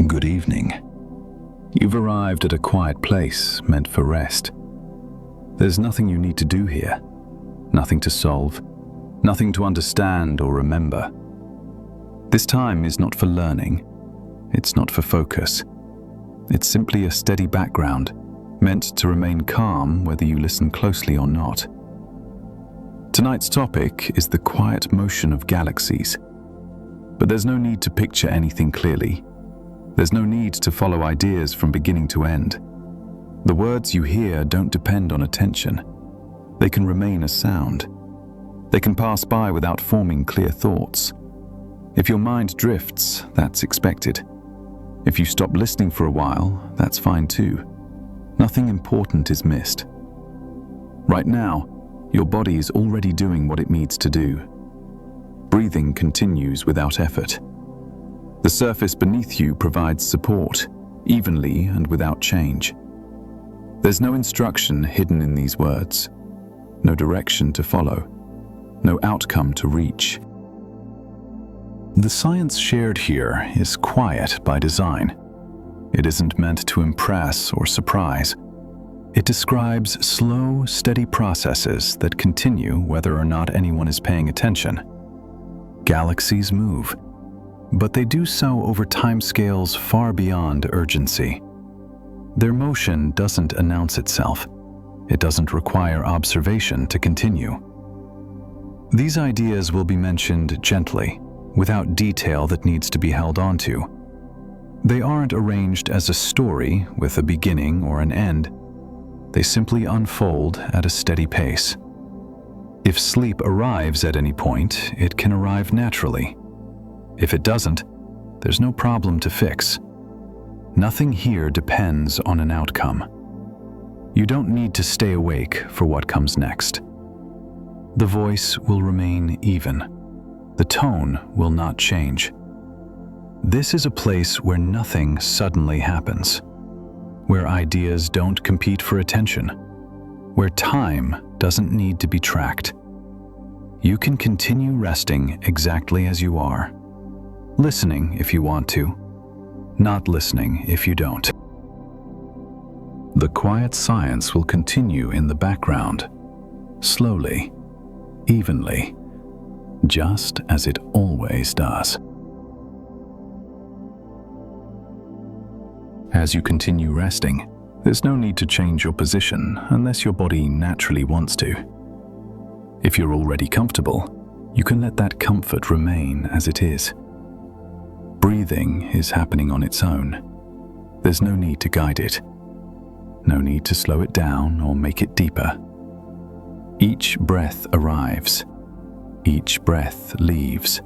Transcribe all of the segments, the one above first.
Good evening. You've arrived at a quiet place meant for rest. There's nothing you need to do here, nothing to solve, nothing to understand or remember. This time is not for learning, it's not for focus. It's simply a steady background, meant to remain calm whether you listen closely or not. Tonight's topic is the quiet motion of galaxies. But there's no need to picture anything clearly. There's no need to follow ideas from beginning to end. The words you hear don't depend on attention. They can remain as sound. They can pass by without forming clear thoughts. If your mind drifts, that's expected. If you stop listening for a while, that's fine too. Nothing important is missed. Right now, your body is already doing what it needs to do. Breathing continues without effort. The surface beneath you provides support, evenly and without change. There's no instruction hidden in these words, no direction to follow, no outcome to reach. The science shared here is quiet by design. It isn't meant to impress or surprise. It describes slow, steady processes that continue whether or not anyone is paying attention. Galaxies move, but they do so over timescales far beyond urgency. Their motion doesn't announce itself. It doesn't require observation to continue. These ideas will be mentioned gently, without detail that needs to be held onto. They aren't arranged as a story with a beginning or an end. They simply unfold at a steady pace. If sleep arrives at any point, it can arrive naturally. If it doesn't, there's no problem to fix. Nothing here depends on an outcome. You don't need to stay awake for what comes next. The voice will remain even. The tone will not change. This is a place where nothing suddenly happens, where ideas don't compete for attention, where time doesn't need to be tracked. You can continue resting exactly as you are, listening if you want to, not listening if you don't. The quiet science will continue in the background, slowly, evenly, just as it always does. As you continue resting, there's no need to change your position unless your body naturally wants to. If you're already comfortable, you can let that comfort remain as it is. Breathing is happening on its own. There's no need to guide it. No need to slow it down or make it deeper. Each breath arrives. Each breath leaves.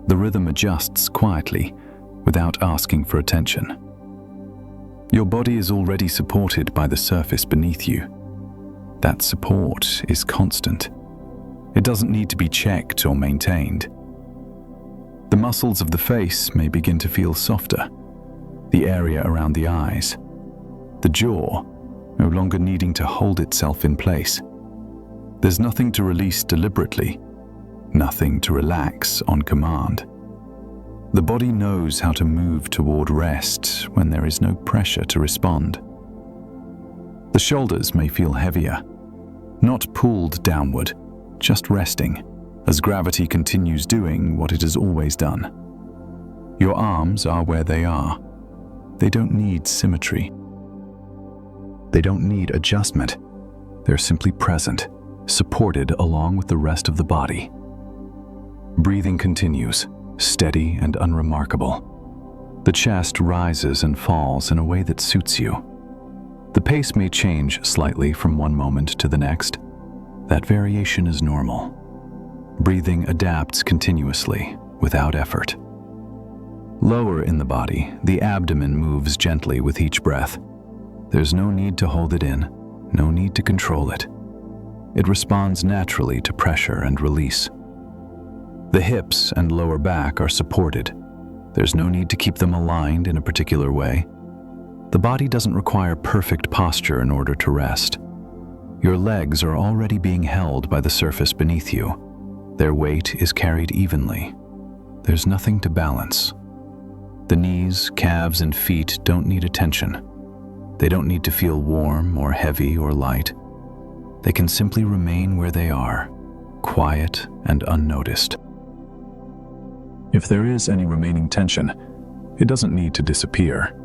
The rhythm adjusts quietly, without asking for attention. Your body is already supported by the surface beneath you. That support is constant. It doesn't need to be checked or maintained. The muscles of the face may begin to feel softer, the area around the eyes, the jaw no longer needing to hold itself in place. There's nothing to release deliberately, nothing to relax on command. The body knows how to move toward rest when there is no pressure to respond. The shoulders may feel heavier, not pulled downward, just resting, as gravity continues doing what it has always done. Your arms are where they are. They don't need symmetry. They don't need adjustment. They're simply present, supported along with the rest of the body. Breathing continues, steady and unremarkable. The chest rises and falls in a way that suits you. The pace may change slightly from one moment to the next. That variation is normal. Breathing adapts continuously, without effort. Lower in the body, the abdomen moves gently with each breath. There's no need to hold it in, no need to control it. It responds naturally to pressure and release. The hips and lower back are supported. There's no need to keep them aligned in a particular way. The body doesn't require perfect posture in order to rest. Your legs are already being held by the surface beneath you. Their weight is carried evenly. There's nothing to balance. The knees, calves, and feet don't need attention. They don't need to feel warm or heavy or light. They can simply remain where they are, quiet and unnoticed. If there is any remaining tension, it doesn't need to disappear.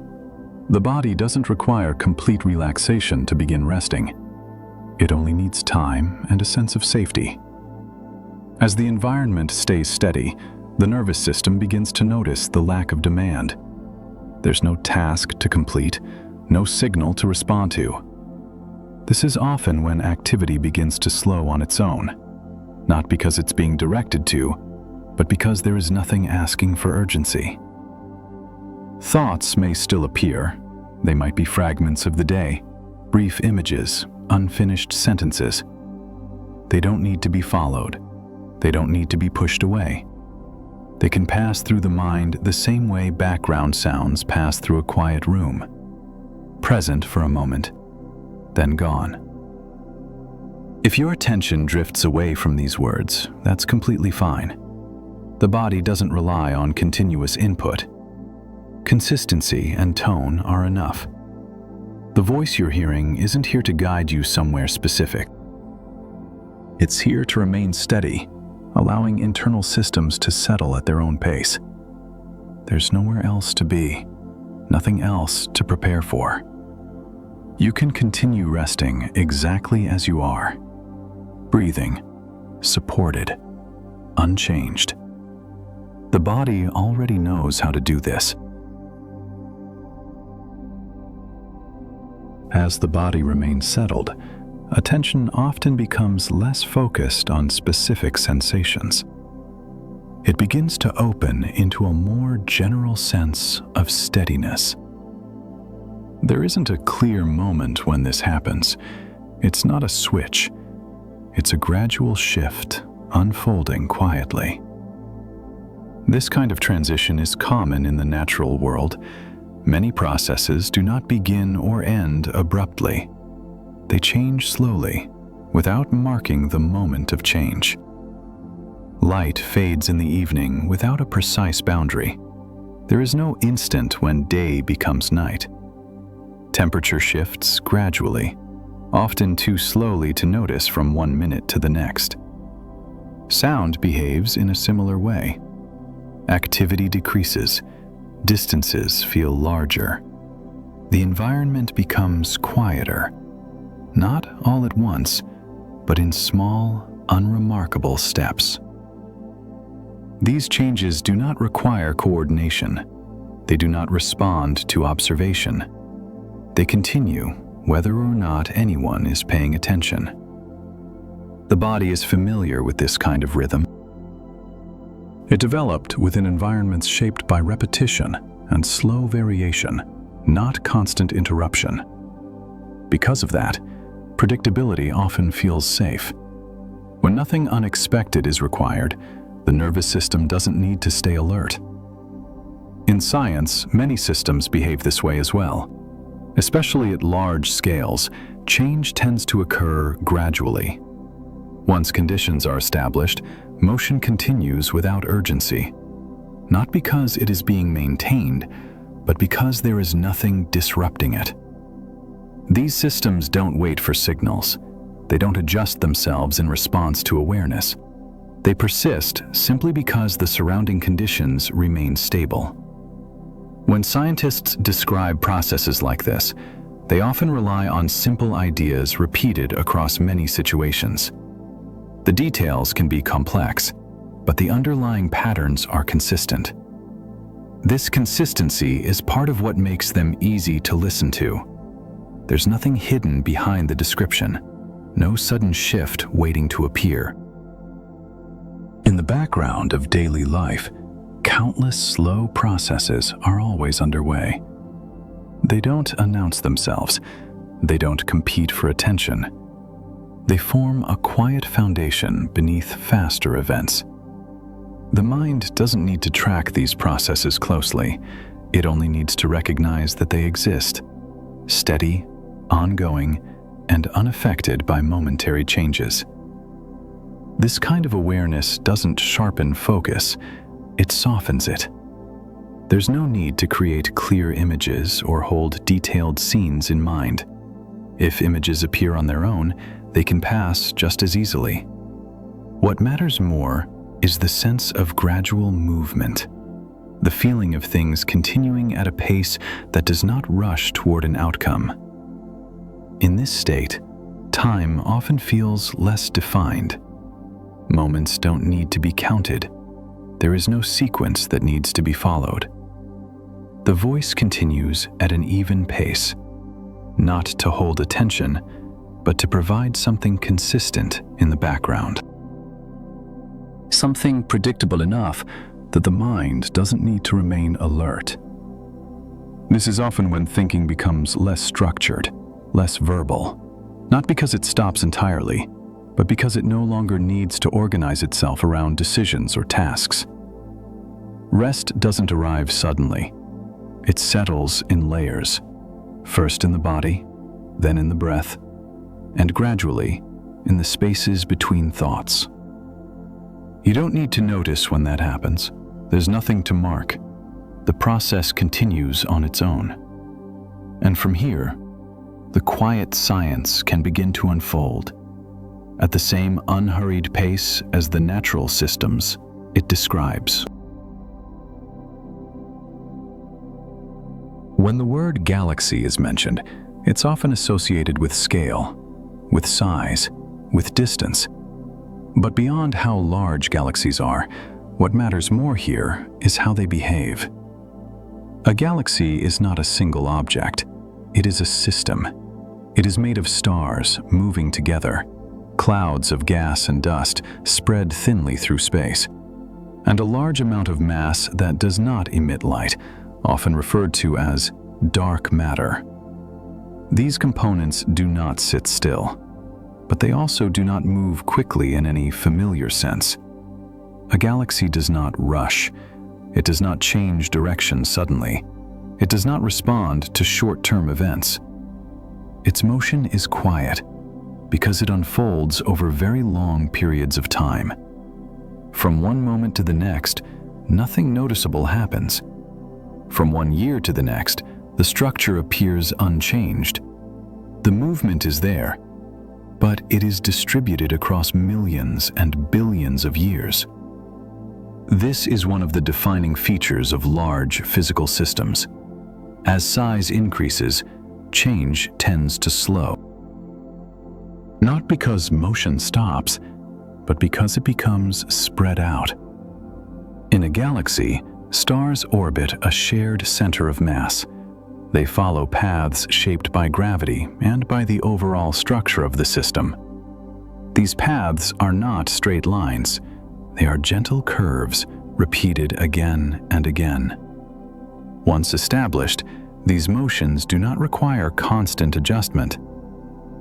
The body doesn't require complete relaxation to begin resting. It only needs time and a sense of safety. As the environment stays steady, the nervous system begins to notice the lack of demand. There's no task to complete, no signal to respond to. This is often when activity begins to slow on its own, not because it's being directed to, but because there is nothing asking for urgency. Thoughts may still appear. They might be fragments of the day, brief images, unfinished sentences. They don't need to be followed. They don't need to be pushed away. They can pass through the mind the same way background sounds pass through a quiet room. Present for a moment, then gone. If your attention drifts away from these words, that's completely fine. The body doesn't rely on continuous input. Consistency and tone are enough. The voice you're hearing isn't here to guide you somewhere specific. It's here to remain steady, allowing internal systems to settle at their own pace. There's nowhere else to be, nothing else to prepare for. You can continue resting exactly as you are, breathing, supported, unchanged. The body already knows how to do this. As the body remains settled, attention often becomes less focused on specific sensations. It begins to open into a more general sense of steadiness. There isn't a clear moment when this happens. It's not a switch. It's a gradual shift, unfolding quietly. This kind of transition is common in the natural world. Many processes do not begin or end abruptly. They change slowly, without marking the moment of change. Light fades in the evening without a precise boundary. There is no instant when day becomes night. Temperature shifts gradually, often too slowly to notice from one minute to the next. Sound behaves in a similar way. Activity decreases. Distances feel larger. The environment becomes quieter, not all at once, but in small, unremarkable steps. These changes do not require coordination. They do not respond to observation. They continue whether or not anyone is paying attention. The body is familiar with this kind of rhythm. It developed within environments shaped by repetition and slow variation, not constant interruption. Because of that, predictability often feels safe. When nothing unexpected is required, the nervous system doesn't need to stay alert. In science, many systems behave this way as well. Especially at large scales, change tends to occur gradually. Once conditions are established, motion continues without urgency. Not because it is being maintained, but because there is nothing disrupting it. These systems don't wait for signals. They don't adjust themselves in response to awareness. They persist simply because the surrounding conditions remain stable. When scientists describe processes like this, they often rely on simple ideas repeated across many situations. The details can be complex, but the underlying patterns are consistent. This consistency is part of what makes them easy to listen to. There's nothing hidden behind the description, no sudden shift waiting to appear. In the background of daily life, countless slow processes are always underway. They don't announce themselves. They don't compete for attention. They form a quiet foundation beneath faster events. The mind doesn't need to track these processes closely. It only needs to recognize that they exist, steady, ongoing, and unaffected by momentary changes. This kind of awareness doesn't sharpen focus, it softens it. There's no need to create clear images or hold detailed scenes in mind. If images appear on their own, they can pass just as easily. What matters more is the sense of gradual movement, the feeling of things continuing at a pace that does not rush toward an outcome. In this state, time often feels less defined. Moments don't need to be counted. There is no sequence that needs to be followed. The voice continues at an even pace, not to hold attention, but to provide something consistent in the background. Something predictable enough that the mind doesn't need to remain alert. This is often when thinking becomes less structured, less verbal, not because it stops entirely, but because it no longer needs to organize itself around decisions or tasks. Rest doesn't arrive suddenly. It settles in layers, first in the body, then in the breath, and gradually in the spaces between thoughts. You don't need to notice when that happens. There's nothing to mark. The process continues on its own. And from here, the quiet science can begin to unfold at the same unhurried pace as the natural systems it describes. When the word galaxy is mentioned, it's often associated with scale, with size, with distance. But beyond how large galaxies are, what matters more here is how they behave. A galaxy is not a single object. It is a system. It is made of stars moving together, clouds of gas and dust spread thinly through space, and a large amount of mass that does not emit light, often referred to as dark matter. These components do not sit still, but they also do not move quickly in any familiar sense. A galaxy does not rush. It does not change direction suddenly. It does not respond to short-term events. Its motion is quiet because it unfolds over very long periods of time. From one moment to the next, nothing noticeable happens. From 1 year to the next, the structure appears unchanged. The movement is there, but it is distributed across millions and billions of years. This is one of the defining features of large physical systems. As size increases, change tends to slow. Not because motion stops, but because it becomes spread out. In a galaxy, stars orbit a shared center of mass. They follow paths shaped by gravity and by the overall structure of the system. These paths are not straight lines. They are gentle curves, repeated again and again. Once established, these motions do not require constant adjustment.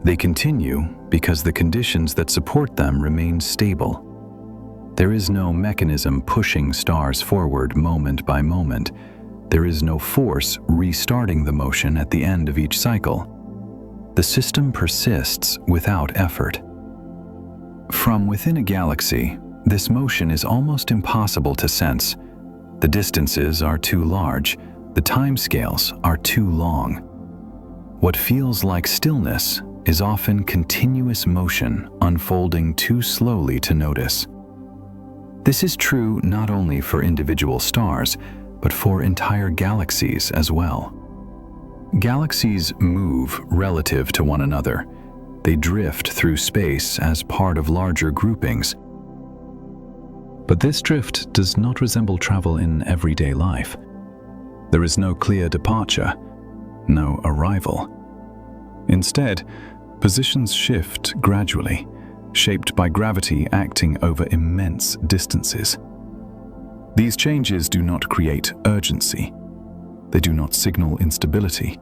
They continue because the conditions that support them remain stable. There is no mechanism pushing stars forward moment by moment. There is no force restarting the motion at the end of each cycle. The system persists without effort. From within a galaxy, this motion is almost impossible to sense. The distances are too large. The timescales are too long. What feels like stillness is often continuous motion unfolding too slowly to notice. This is true not only for individual stars, but for entire galaxies as well. Galaxies move relative to one another. They drift through space as part of larger groupings. But this drift does not resemble travel in everyday life. There is no clear departure, no arrival. Instead, positions shift gradually, shaped by gravity acting over immense distances. These changes do not create urgency. They do not signal instability.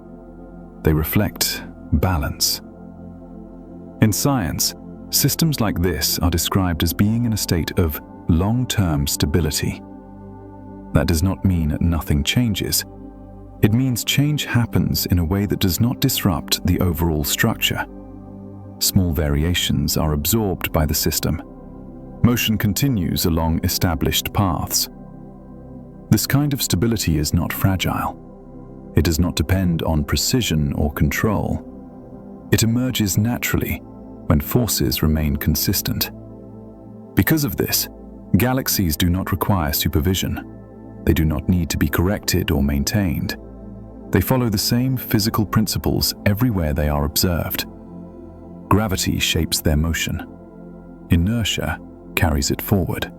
They reflect balance. In science, systems like this are described as being in a state of long-term stability. That does not mean nothing changes. It means change happens in a way that does not disrupt the overall structure. Small variations are absorbed by the system. Motion continues along established paths. This kind of stability is not fragile. It does not depend on precision or control. It emerges naturally when forces remain consistent. Because of this, galaxies do not require supervision. They do not need to be corrected or maintained. They follow the same physical principles everywhere they are observed. Gravity shapes their motion. Inertia carries it forward.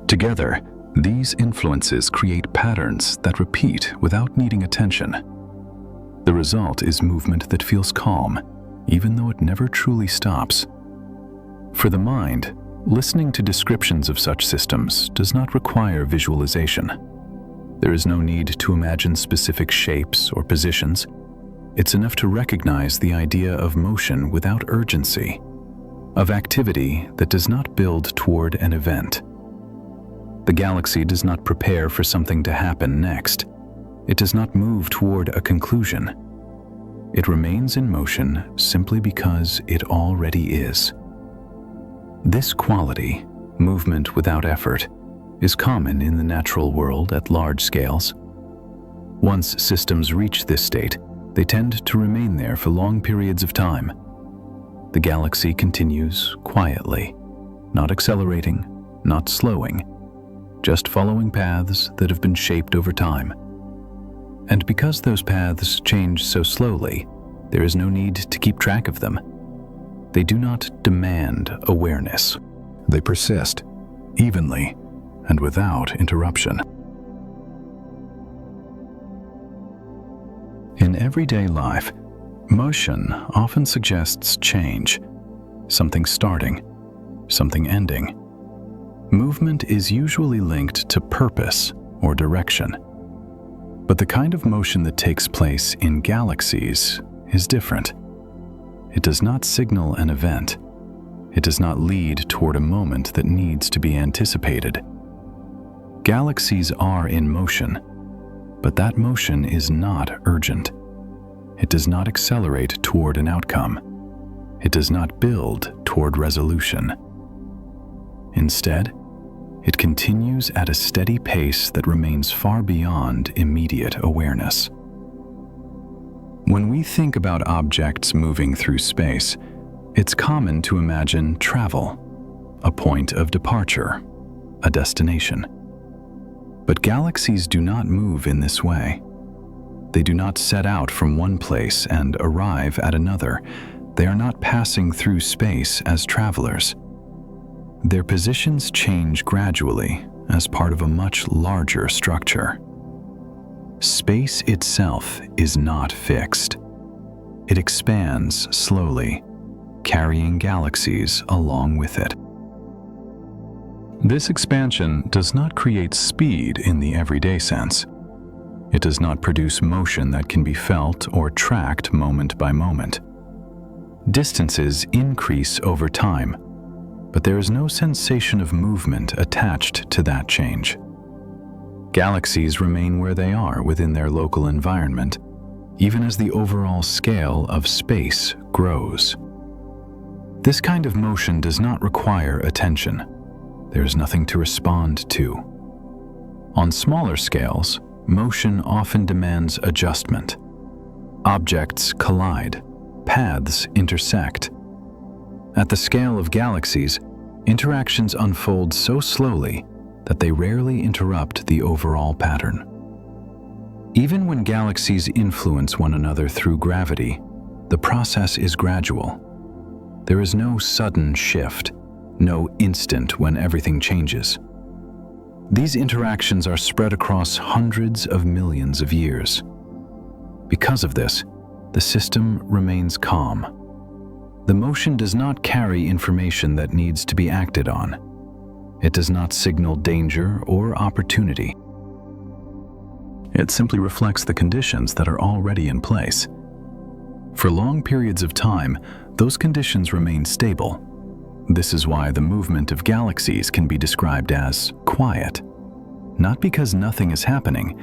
Together, these influences create patterns that repeat without needing attention. The result is movement that feels calm, even though it never truly stops. For the mind, listening to descriptions of such systems does not require visualization. There is no need to imagine specific shapes or positions. It's enough to recognize the idea of motion without urgency, of activity that does not build toward an event. The galaxy does not prepare for something to happen next. It does not move toward a conclusion. It remains in motion simply because it already is. This quality, movement without effort, is common in the natural world at large scales. Once systems reach this state, they tend to remain there for long periods of time. The galaxy continues quietly, not accelerating, not slowing, just following paths that have been shaped over time. And because those paths change so slowly, there is no need to keep track of them. They do not demand awareness. They persist, evenly and without interruption. In everyday life, motion often suggests change, something starting, something ending. Movement is usually linked to purpose or direction. But the kind of motion that takes place in galaxies is different. It does not signal an event. It does not lead toward a moment that needs to be anticipated. Galaxies are in motion, but that motion is not urgent. It does not accelerate toward an outcome. It does not build toward resolution. Instead, it continues at a steady pace that remains far beyond immediate awareness. When we think about objects moving through space, it's common to imagine travel, a point of departure, a destination. But galaxies do not move in this way. They do not set out from one place and arrive at another. They are not passing through space as travelers. Their positions change gradually as part of a much larger structure. Space itself is not fixed. It expands slowly, carrying galaxies along with it. This expansion does not create speed in the everyday sense. It does not produce motion that can be felt or tracked moment by moment. Distances increase over time, but there is no sensation of movement attached to that change. Galaxies remain where they are within their local environment, even as the overall scale of space grows. This kind of motion does not require attention. There is nothing to respond to. On smaller scales, motion often demands adjustment. Objects collide, paths intersect. At the scale of galaxies, interactions unfold so slowly that they rarely interrupt the overall pattern. Even when galaxies influence one another through gravity, the process is gradual. There is no sudden shift, no instant when everything changes. These interactions are spread across hundreds of millions of years. Because of this, the system remains calm. The motion does not carry information that needs to be acted on. It does not signal danger or opportunity. It simply reflects the conditions that are already in place. For long periods of time, those conditions remain stable. This is why the movement of galaxies can be described as quiet. Not because nothing is happening,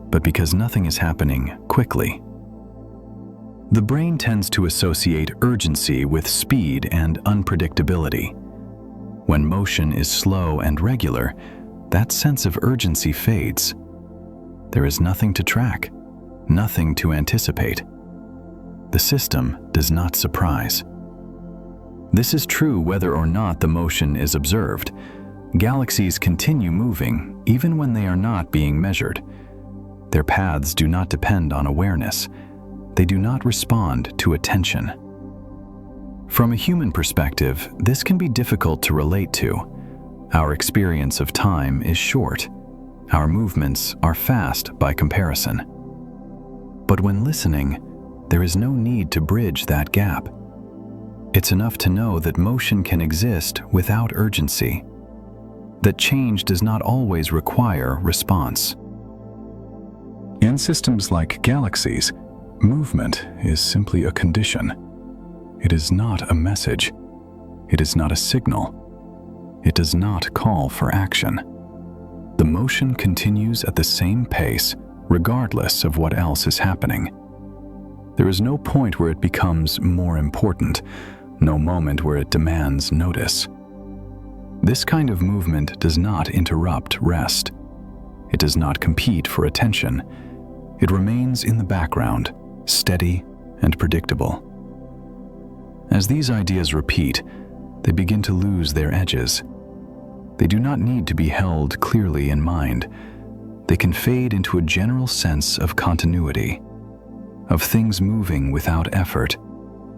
but because nothing is happening quickly. The brain tends to associate urgency with speed and unpredictability. When motion is slow and regular, that sense of urgency fades. There is nothing to track, nothing to anticipate. The system does not surprise. This is true whether or not the motion is observed. Galaxies continue moving even when they are not being measured. Their paths do not depend on awareness. They do not respond to attention. From a human perspective, this can be difficult to relate to. Our experience of time is short. Our movements are fast by comparison. But when listening, there is no need to bridge that gap. It's enough to know that motion can exist without urgency, that change does not always require response. In systems like galaxies, movement is simply a condition. It is not a message. It is not a signal. It does not call for action. The motion continues at the same pace, regardless of what else is happening. There is no point where it becomes more important, no moment where it demands notice. This kind of movement does not interrupt rest. It does not compete for attention. It remains in the background, steady and predictable. As these ideas repeat, they begin to lose their edges. They do not need to be held clearly in mind. They can fade into a general sense of continuity, of things moving without effort,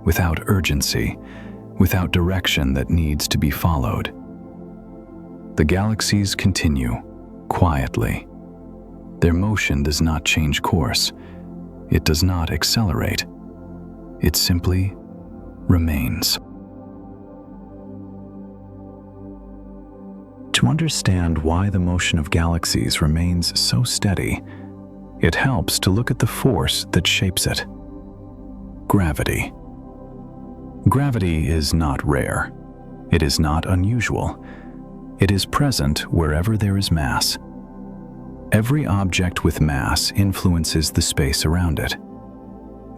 without urgency, without direction that needs to be followed. The galaxies continue, quietly. Their motion does not change course. It does not accelerate. It simply remains. To understand why the motion of galaxies remains so steady, it helps to look at the force that shapes it. Gravity. Gravity is not rare. It is not unusual. It is present wherever there is mass. Every object with mass influences the space around it.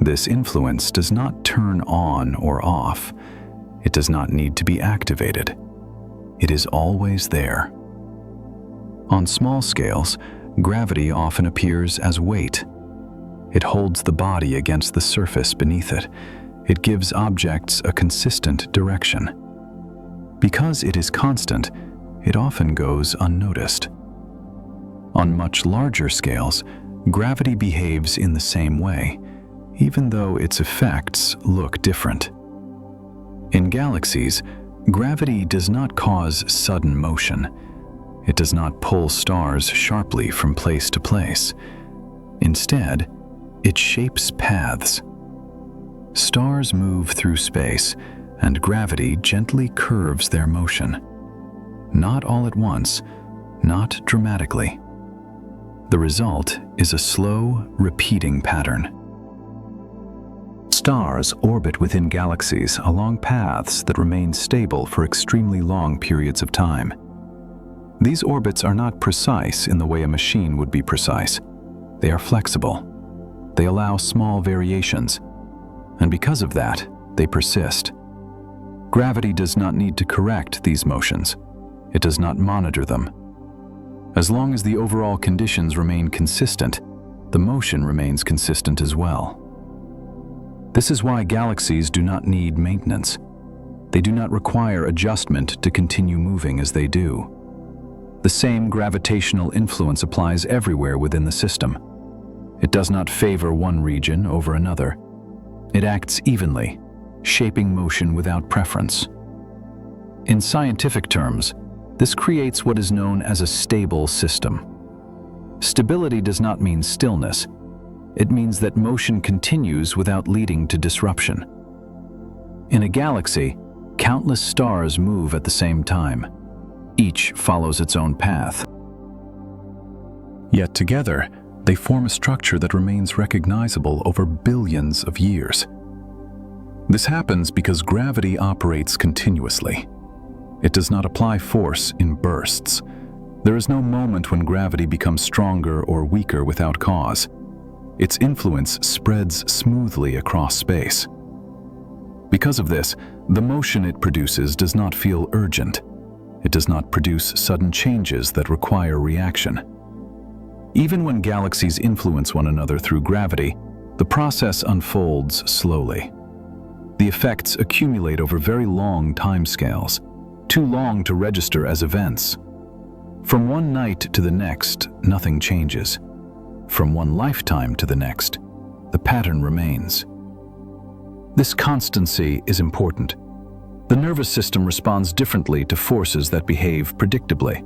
This influence does not turn on or off. It does not need to be activated. It is always there. On small scales, gravity often appears as weight. It holds the body against the surface beneath it. It gives objects a consistent direction. Because it is constant, it often goes unnoticed. On much larger scales, gravity behaves in the same way, even though its effects look different. In galaxies, gravity does not cause sudden motion. It does not pull stars sharply from place to place. Instead, it shapes paths. Stars move through space, and gravity gently curves their motion. Not all at once, not dramatically. The result is a slow, repeating pattern. Stars orbit within galaxies along paths that remain stable for extremely long periods of time. These orbits are not precise in the way a machine would be precise. They are flexible. They allow small variations, and because of that, they persist. Gravity does not need to correct these motions. It does not monitor them. As long as the overall conditions remain consistent, the motion remains consistent as well. This is why galaxies do not need maintenance. They do not require adjustment to continue moving as they do. The same gravitational influence applies everywhere within the system. It does not favor one region over another. It acts evenly, shaping motion without preference. In scientific terms, this creates what is known as a stable system. Stability does not mean stillness. It means that motion continues without leading to disruption. In a galaxy, countless stars move at the same time. Each follows its own path. Yet together, they form a structure that remains recognizable over billions of years. This happens because gravity operates continuously. It does not apply force in bursts. There is no moment when gravity becomes stronger or weaker without cause. Its influence spreads smoothly across space. Because of this, the motion it produces does not feel urgent. It does not produce sudden changes that require reaction. Even when galaxies influence one another through gravity, the process unfolds slowly. The effects accumulate over very long timescales, too long to register as events. From one night to the next, nothing changes. From one lifetime to the next, the pattern remains. This constancy is important. The nervous system responds differently to forces that behave predictably.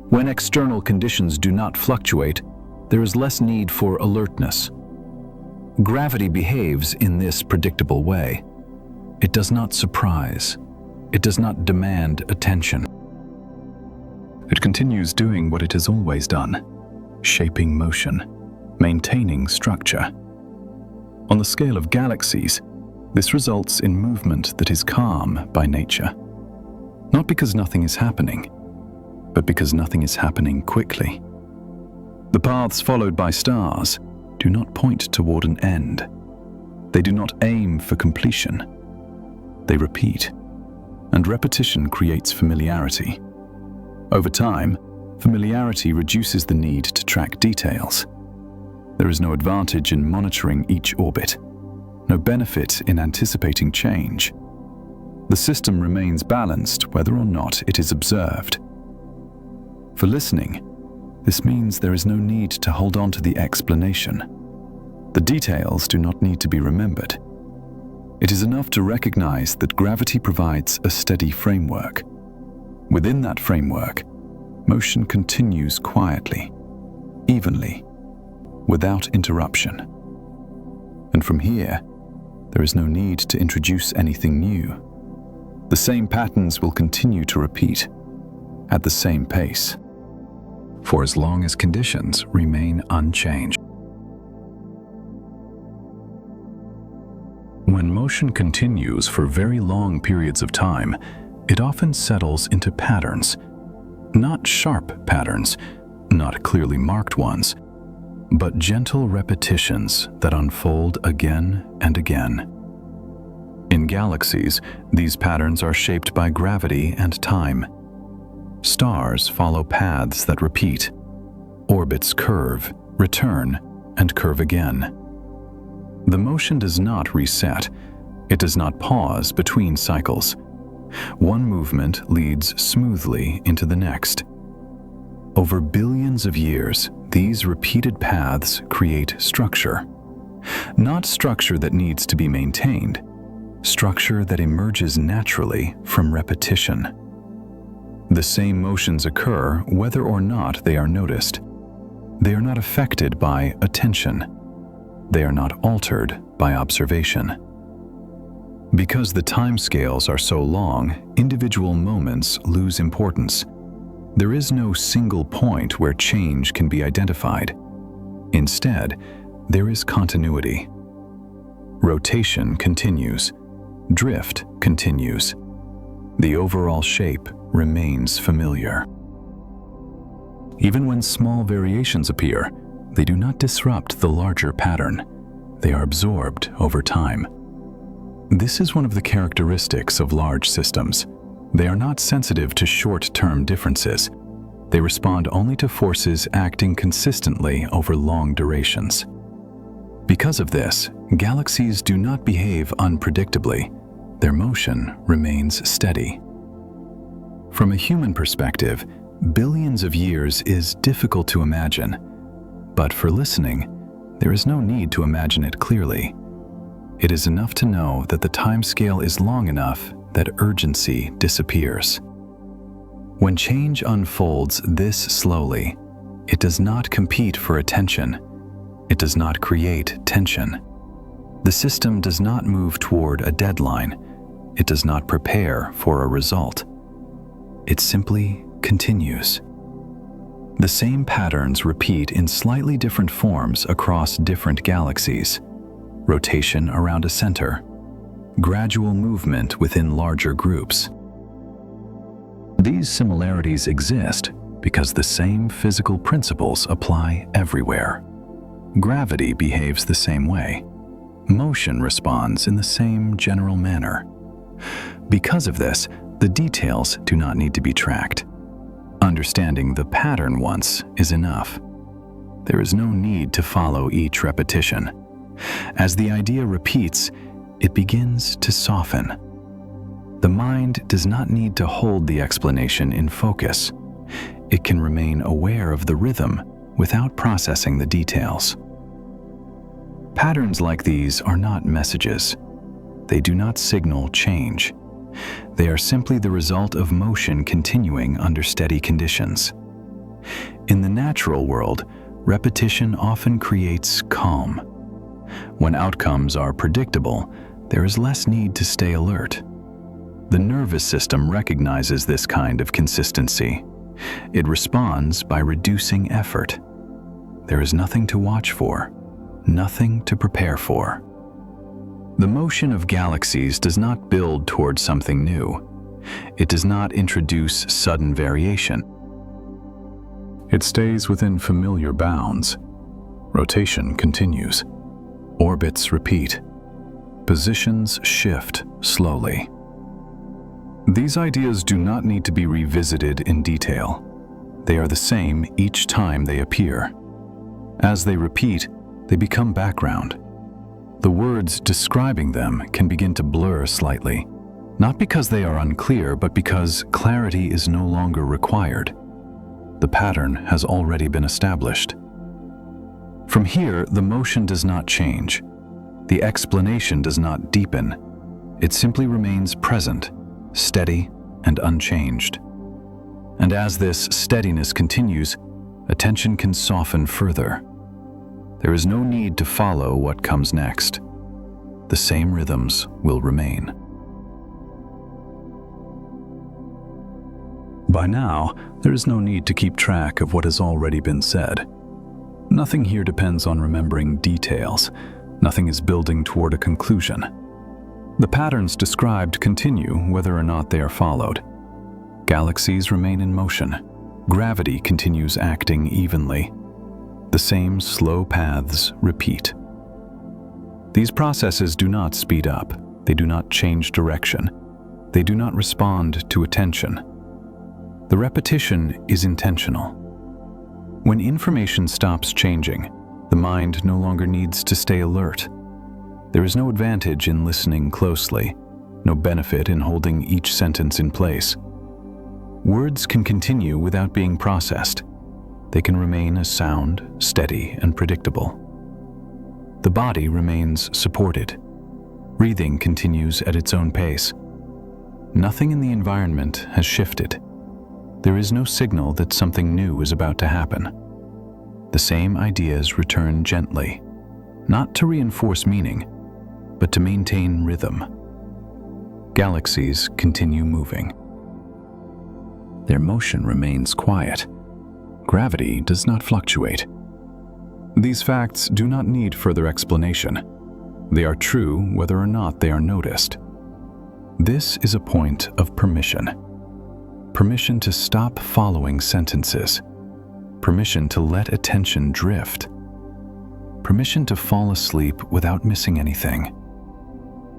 When external conditions do not fluctuate, there is less need for alertness. Gravity behaves in this predictable way. It does not surprise. It does not demand attention. It continues doing what it has always done, shaping motion, maintaining structure. On the scale of galaxies, this results in movement that is calm by nature. Not because nothing is happening, but because nothing is happening quickly. The paths followed by stars do not point toward an end. They do not aim for completion. They repeat, and repetition creates familiarity. Over time, familiarity reduces the need to track details. There is no advantage in monitoring each orbit, no benefit in anticipating change. The system remains balanced whether or not it is observed. For listening, this means there is no need to hold on to the explanation. The details do not need to be remembered. It is enough to recognize that gravity provides a steady framework. Within that framework, motion continues quietly, evenly, without interruption. And from here, there is no need to introduce anything new. The same patterns will continue to repeat at the same pace, for as long as conditions remain unchanged. When motion continues for very long periods of time, it often settles into patterns. Not sharp patterns, not clearly marked ones, but gentle repetitions that unfold again and again. In galaxies, these patterns are shaped by gravity and time. Stars follow paths that repeat. Orbits curve, return, and curve again. The motion does not reset. It does not pause between cycles. One movement leads smoothly into the next. Over billions of years, these repeated paths create structure. Not structure that needs to be maintained, structure that emerges naturally from repetition. The same motions occur whether or not they are noticed. They are not affected by attention. They are not altered by observation. Because the timescales are so long, individual moments lose importance. There is no single point where change can be identified. Instead, there is continuity. Rotation continues. Drift continues. The overall shape remains familiar. Even when small variations appear, they do not disrupt the larger pattern. They are absorbed over time. This is one of the characteristics of large systems. They are not sensitive to short-term differences. They respond only to forces acting consistently over long durations. Because of this, galaxies do not behave unpredictably. Their motion remains steady. From a human perspective, billions of years is difficult to imagine. But for listening, there is no need to imagine it clearly. It is enough to know that the timescale is long enough that urgency disappears. When change unfolds this slowly, it does not compete for attention. It does not create tension. The system does not move toward a deadline. It does not prepare for a result. It simply continues. The same patterns repeat in slightly different forms across different galaxies. Rotation around a center, gradual movement within larger groups. These similarities exist because the same physical principles apply everywhere. Gravity behaves the same way. Motion responds in the same general manner. Because of this, The details do not need to be tracked. Understanding the pattern once is enough. There is no need to follow each repetition. As the idea repeats, it begins to soften. The mind does not need to hold the explanation in focus. It can remain aware of the rhythm without processing the details. Patterns like these are not messages. They do not signal change. They are simply the result of motion continuing under steady conditions. In the natural world, repetition often creates calm. When outcomes are predictable, there is less need to stay alert. The nervous system recognizes this kind of consistency. It responds by reducing effort. There is nothing to watch for, nothing to prepare for. The motion of galaxies does not build towards something new. It does not introduce sudden variation. It stays within familiar bounds. Rotation continues. Orbits repeat. Positions shift slowly. These ideas do not need to be revisited in detail. They are the same each time they appear. As they repeat, they become background. The words describing them can begin to blur slightly, not because they are unclear, but because clarity is no longer required. The pattern has already been established. From here, the motion does not change. The explanation does not deepen. It simply remains present, steady and unchanged. And as this steadiness continues, attention can soften further. There is no need to follow what comes next. The same rhythms will remain. By now, there is no need to keep track of what has already been said. Nothing here depends on remembering details. Nothing is building toward a conclusion. The patterns described continue whether or not they are followed. Galaxies remain in motion. Gravity continues acting evenly. The same slow paths repeat. These processes do not speed up. They do not change direction. They do not respond to attention. The repetition is intentional. When information stops changing, the mind no longer needs to stay alert. There is no advantage in listening closely, no benefit in holding each sentence in place. Words can continue without being processed. They can remain as sound, steady, and predictable. The body remains supported. Breathing continues at its own pace. Nothing in the environment has shifted. There is no signal that something new is about to happen. The same ideas return gently, not to reinforce meaning, but to maintain rhythm. Galaxies continue moving. Their motion remains quiet. Gravity does not fluctuate. These facts do not need further explanation. They are true whether or not they are noticed. This is a point of permission. Permission to stop following sentences. Permission to let attention drift. Permission to fall asleep without missing anything.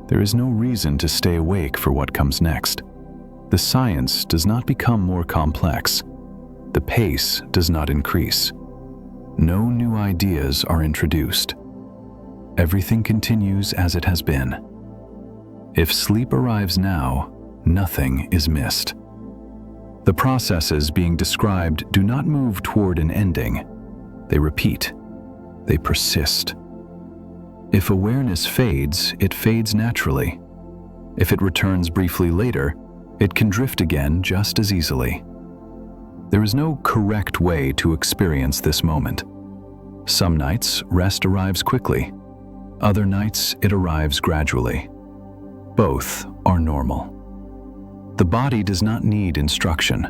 There is no reason to stay awake for what comes next. The science does not become more complex. The pace does not increase. No new ideas are introduced. Everything continues as it has been. If sleep arrives now, nothing is missed. The processes being described do not move toward an ending. They repeat. They persist. If awareness fades, it fades naturally. If it returns briefly later, it can drift again just as easily. There is no correct way to experience this moment. Some nights, rest arrives quickly. Other nights, it arrives gradually. Both are normal. The body does not need instruction.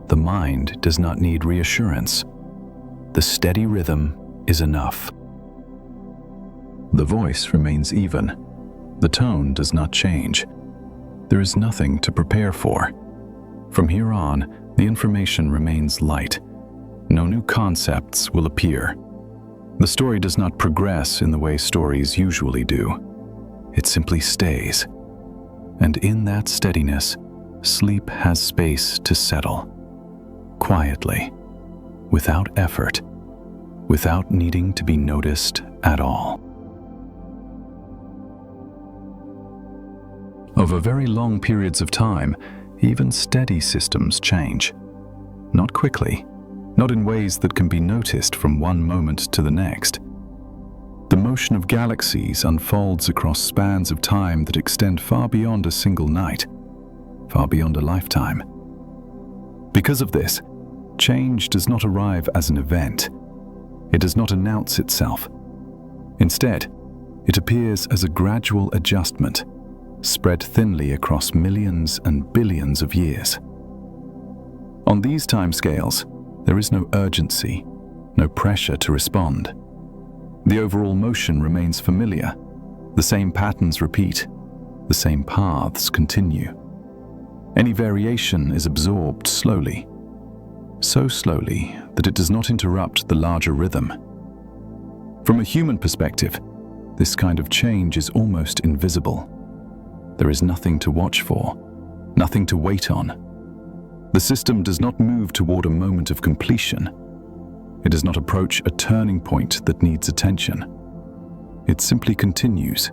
The mind does not need reassurance. The steady rhythm is enough. The voice remains even. The tone does not change. There is nothing to prepare for. From here on, the information remains light. No new concepts will appear. The story does not progress in the way stories usually do. It simply stays. And in that steadiness, sleep has space to settle, quietly, without effort, without needing to be noticed at all. Over very long periods of time, even steady systems change. Not quickly, not in ways that can be noticed from one moment to the next. The motion of galaxies unfolds across spans of time that extend far beyond a single night, far beyond a lifetime. Because of this, change does not arrive as an event. It does not announce itself. Instead, it appears as a gradual adjustment, spread thinly across millions and billions of years. On these timescales, there is no urgency, no pressure to respond. The overall motion remains familiar. The same patterns repeat. The same paths continue. Any variation is absorbed slowly, so slowly that it does not interrupt the larger rhythm. From a human perspective, this kind of change is almost invisible. There is nothing to watch for, nothing to wait on. The system does not move toward a moment of completion. It does not approach a turning point that needs attention. It simply continues,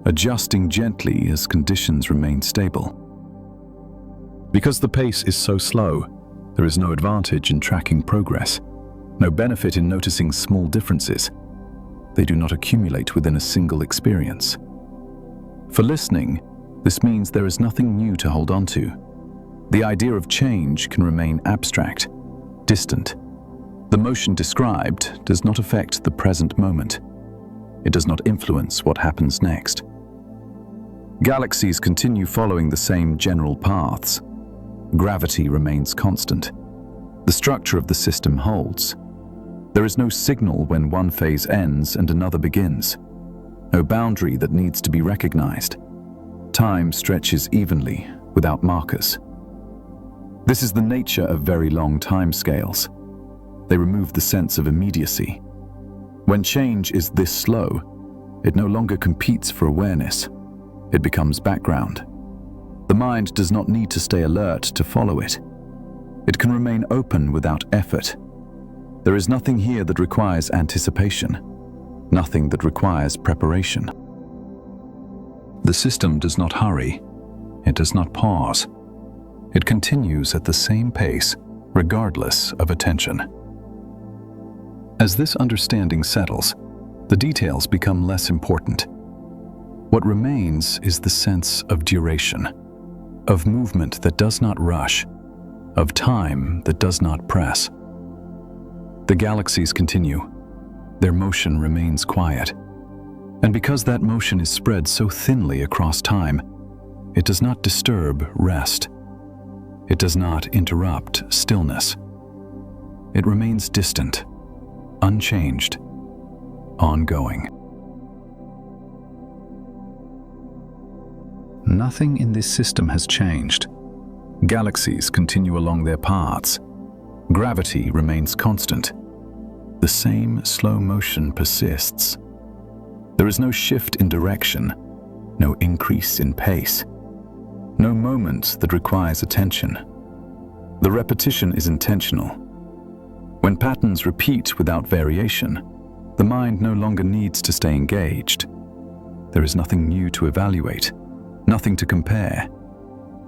adjusting gently as conditions remain stable. Because the pace is so slow, there is no advantage in tracking progress, no benefit in noticing small differences. They do not accumulate within a single experience. For listening, this means there is nothing new to hold on to. The idea of change can remain abstract, distant. The motion described does not affect the present moment. It does not influence what happens next. Galaxies continue following the same general paths. Gravity remains constant. The structure of the system holds. There is no signal when one phase ends and another begins. No boundary that needs to be recognized. Time stretches evenly, without markers. This is the nature of very long time scales. They remove the sense of immediacy. When change is this slow, it no longer competes for awareness. It becomes background. The mind does not need to stay alert to follow it. It can remain open without effort. There is nothing here that requires anticipation, nothing that requires preparation. The system does not hurry. It does not pause. It continues at the same pace, regardless of attention. As this understanding settles, the details become less important. What remains is the sense of duration, of movement that does not rush, of time that does not press. The galaxies continue. Their motion remains quiet. And because that motion is spread so thinly across time, it does not disturb rest. It does not interrupt stillness. It remains distant, unchanged, ongoing. Nothing in this system has changed. Galaxies continue along their paths. Gravity remains constant. The same slow motion persists. There is no shift in direction, no increase in pace, no moment that requires attention. The repetition is intentional. When patterns repeat without variation, the mind no longer needs to stay engaged. There is nothing new to evaluate, nothing to compare.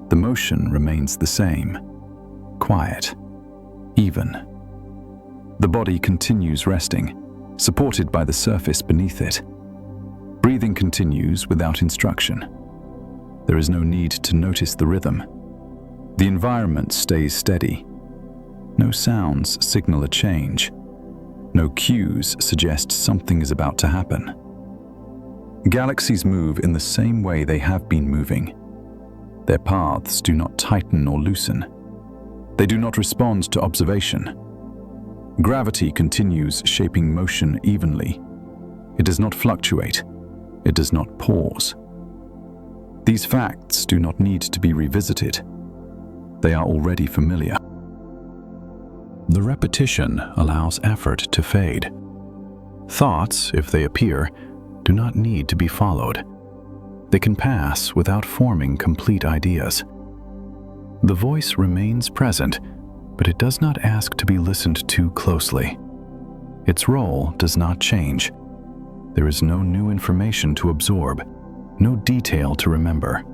The motion remains the same, quiet, even. The body continues resting, supported by the surface beneath it. Breathing continues without instruction. There is no need to notice the rhythm. The environment stays steady. No sounds signal a change. No cues suggest something is about to happen. Galaxies move in the same way they have been moving. Their paths do not tighten or loosen. They do not respond to observation. Gravity continues shaping motion evenly. It does not fluctuate. It does not pause. These facts do not need to be revisited. They are already familiar. The repetition allows effort to fade. Thoughts, if they appear, do not need to be followed. They can pass without forming complete ideas. The voice remains present, but it does not ask to be listened to closely. Its role does not change. There is no new information to absorb, no detail to remember.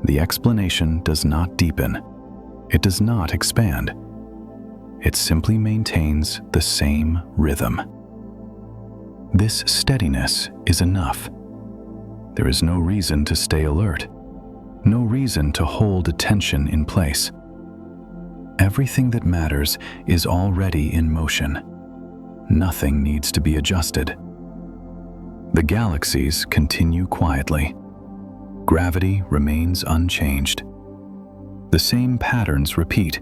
The explanation does not deepen. It does not expand. It simply maintains the same rhythm. This steadiness is enough. There is no reason to stay alert, no reason to hold attention in place. Everything that matters is already in motion. Nothing needs to be adjusted. The galaxies continue quietly. Gravity remains unchanged. The same patterns repeat.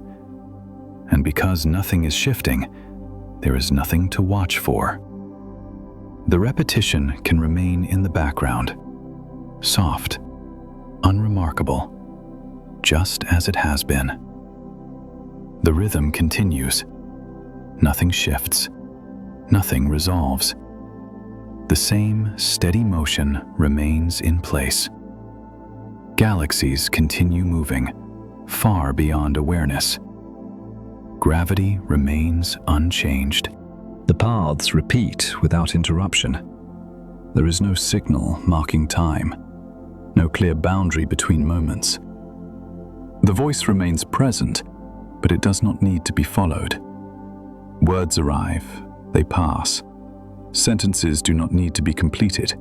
And because nothing is shifting, there is nothing to watch for. The repetition can remain in the background, soft, unremarkable, just as it has been. The rhythm continues. Nothing shifts. Nothing resolves. The same steady motion remains in place. Galaxies continue moving, far beyond awareness. Gravity remains unchanged. The paths repeat without interruption. There is no signal marking time, no clear boundary between moments. The voice remains present, but it does not need to be followed. Words arrive, they pass. Sentences do not need to be completed.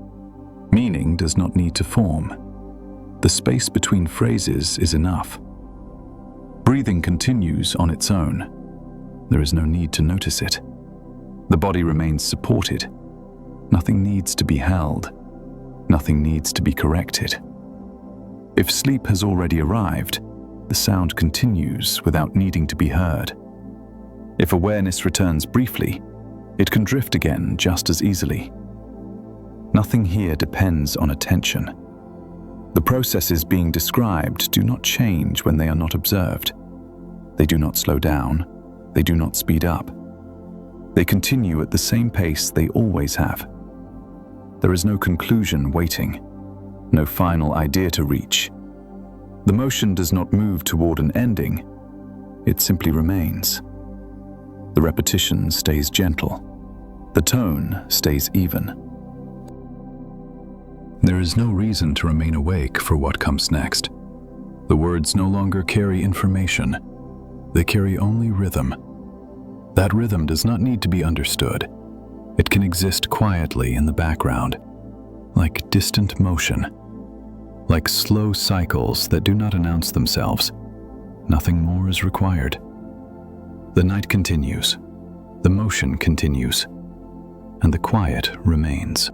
Meaning does not need to form. The space between phrases is enough. Breathing continues on its own. There is no need to notice it. The body remains supported. Nothing needs to be held. Nothing needs to be corrected. If sleep has already arrived, the sound continues without needing to be heard. If awareness returns briefly, it can drift again just as easily. Nothing here depends on attention. The processes being described do not change when they are not observed. They do not slow down. They do not speed up. They continue at the same pace they always have. There is no conclusion waiting, no final idea to reach. The motion does not move toward an ending. It simply remains. The repetition stays gentle. The tone stays even. There is no reason to remain awake for what comes next. The words no longer carry information. They carry only rhythm. That rhythm does not need to be understood. It can exist quietly in the background, like distant motion, like slow cycles that do not announce themselves. Nothing more is required. The night continues, the motion continues, and the quiet remains.